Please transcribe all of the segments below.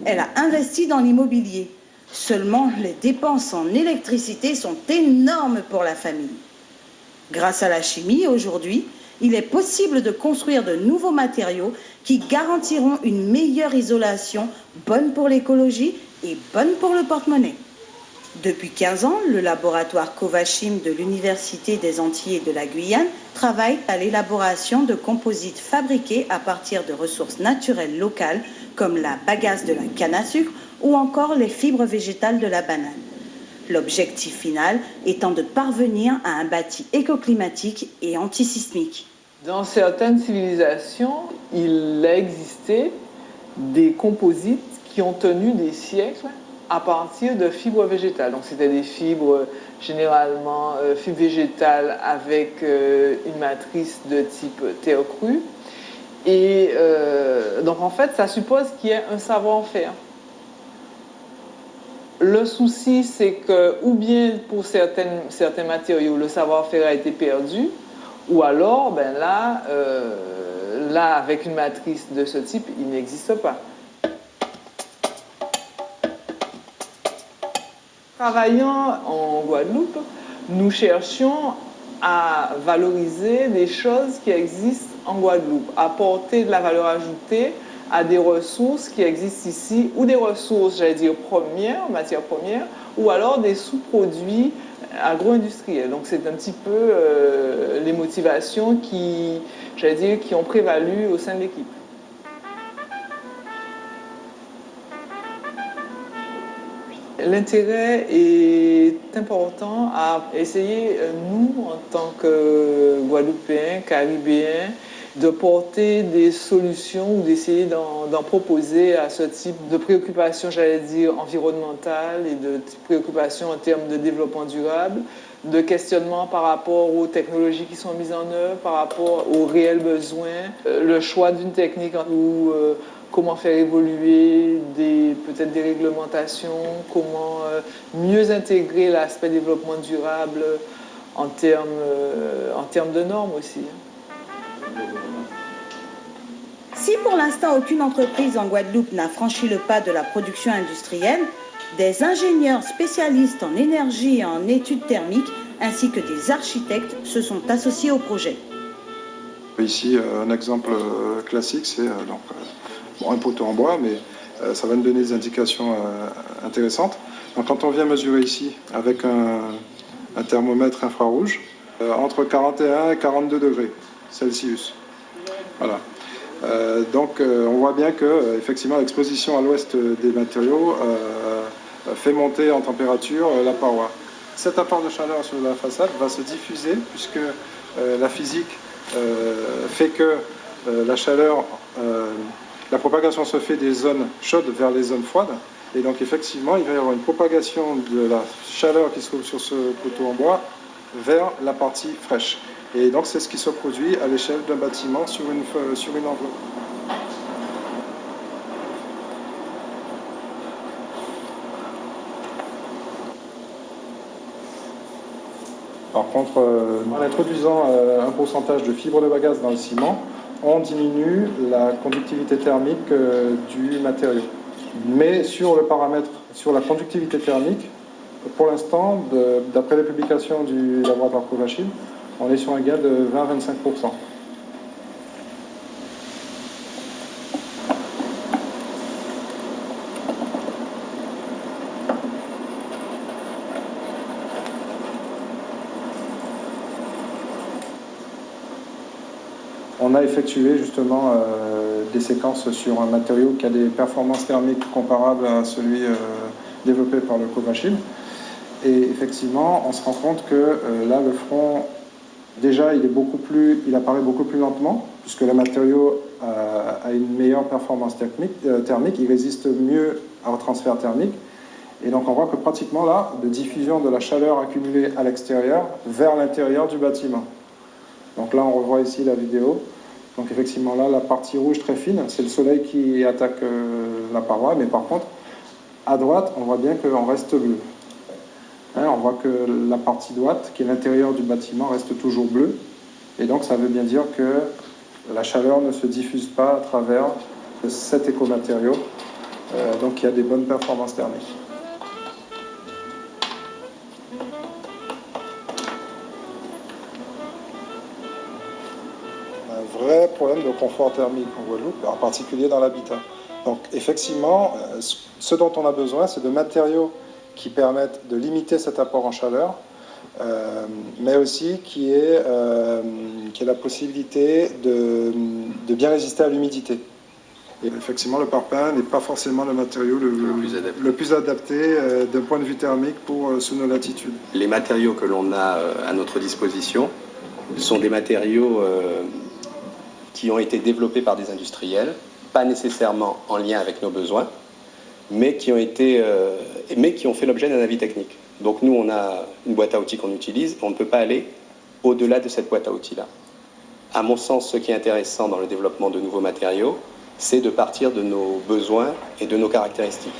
Elle a investi dans l'immobilier. Seulement, les dépenses en électricité sont énormes pour la famille. Grâce à la chimie, aujourd'hui, il est possible de construire de nouveaux matériaux qui garantiront une meilleure isolation, bonne pour l'écologie et bonne pour le porte-monnaie. Depuis 15 ans, le laboratoire Covachim de l'Université des Antilles et de la Guyane travaille à l'élaboration de composites fabriqués à partir de ressources naturelles locales comme la bagasse de la canne à sucre ou encore les fibres végétales de la banane. L'objectif final étant de parvenir à un bâti écoclimatique et antisismique. Dans certaines civilisations, il a existé des composites qui ont tenu des siècles à partir de fibres végétales. Donc c'était des fibres, généralement fibres végétales avec une matrice de type terre crue. Et donc en fait, ça suppose qu'il y ait un savoir-faire. Le souci, c'est que, ou bien pour certains matériaux, le savoir-faire a été perdu, ou alors, ben là, avec une matrice de ce type, il n'existe pas. Travaillant en Guadeloupe, nous cherchions à valoriser des choses qui existent en Guadeloupe, apporter de la valeur ajoutée à des ressources qui existent ici, ou des ressources, j'allais dire, premières, matières premières, ou alors des sous-produits agro-industriels. Donc c'est un petit peu les motivations qui ont prévalu au sein de l'équipe. L'intérêt est important à essayer, nous, en tant que Guadeloupéens, Caribéens, de porter des solutions ou d'essayer d'en proposer à ce type de préoccupations, j'allais dire, environnementales et de préoccupations en termes de développement durable, de questionnement par rapport aux technologies qui sont mises en œuvre, par rapport aux réels besoins, le choix d'une technique ou comment faire évoluer peut-être des réglementations, comment mieux intégrer l'aspect développement durable en termes de normes aussi. Si pour l'instant aucune entreprise en Guadeloupe n'a franchi le pas de la production industrielle, des ingénieurs spécialistes en énergie et en études thermiques ainsi que des architectes se sont associés au projet. Ici, un exemple classique, c'est un poteau en bois, mais ça va nous donner des indications intéressantes. Donc, quand on vient mesurer ici avec un thermomètre infrarouge, entre 41 et 42 degrés Celsius. Voilà. Donc on voit bien que effectivement l'exposition à l'ouest des matériaux fait monter en température la paroi. Cet apport de chaleur sur la façade va se diffuser puisque la physique fait que la chaleur, la propagation se fait des zones chaudes vers les zones froides. Et donc effectivement il va y avoir une propagation de la chaleur qui se trouve sur ce poteau en bois vers la partie fraîche. Et donc c'est ce qui se produit à l'échelle d'un bâtiment sur une enveloppe. Par contre, en introduisant un pourcentage de fibres de bagasse dans le ciment, on diminue la conductivité thermique du matériau. Mais sur le paramètre, sur la conductivité thermique, pour l'instant, d'après les publications du laboratoire Covachim, on est sur un gain de 20-25%. On a effectué justement des séquences sur un matériau qui a des performances thermiques comparables à celui développé par le Covachim. Et effectivement, on se rend compte que là, le front, déjà, il apparaît beaucoup plus lentement, puisque le matériau a une meilleure performance thermique, il résiste mieux au transfert thermique. Et donc on voit que pratiquement là, de diffusion de la chaleur accumulée à l'extérieur vers l'intérieur du bâtiment. Donc là, on revoit ici la vidéo. Donc effectivement là, la partie rouge très fine, c'est le soleil qui attaque la paroi, mais par contre, à droite, on voit bien qu'on reste bleu. On voit que la partie droite, qui est l'intérieur du bâtiment, reste toujours bleue. Et donc ça veut bien dire que la chaleur ne se diffuse pas à travers cet écomatériau. Donc il y a des bonnes performances thermiques. Un vrai problème de confort thermique en Guadeloupe, en particulier dans l'habitat. Donc effectivement, ce dont on a besoin, c'est de matériaux qui permettent de limiter cet apport en chaleur, mais aussi qui est la possibilité de bien résister à l'humidité. Et effectivement, le parpaing n'est pas forcément le matériau le plus adapté d'un point de vue thermique pour sous nos latitudes. Les matériaux que l'on a à notre disposition sont des matériaux qui ont été développés par des industriels, pas nécessairement en lien avec nos besoins, mais qui ont fait l'objet d'un avis technique. Donc nous, on a une boîte à outils qu'on utilise, on ne peut pas aller au-delà de cette boîte à outils-là. À mon sens, ce qui est intéressant dans le développement de nouveaux matériaux, c'est de partir de nos besoins et de nos caractéristiques.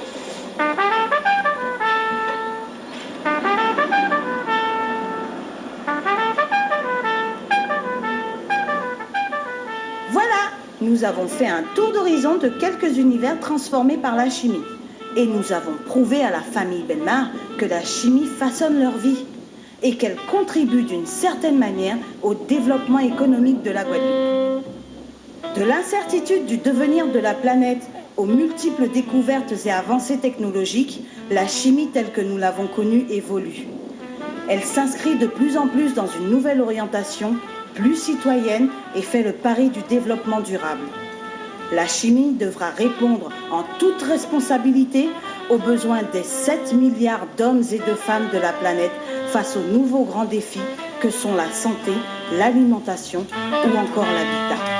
Voilà, nous avons fait un tour d'horizon de quelques univers transformés par la chimie. Et nous avons prouvé à la famille Bellemare que la chimie façonne leur vie et qu'elle contribue d'une certaine manière au développement économique de la Guadeloupe. De l'incertitude du devenir de la planète aux multiples découvertes et avancées technologiques, la chimie telle que nous l'avons connue évolue. Elle s'inscrit de plus en plus dans une nouvelle orientation, plus citoyenne, et fait le pari du développement durable. La chimie devra répondre en toute responsabilité aux besoins des 7 milliards d'hommes et de femmes de la planète face aux nouveaux grands défis que sont la santé, l'alimentation ou encore l'habitat.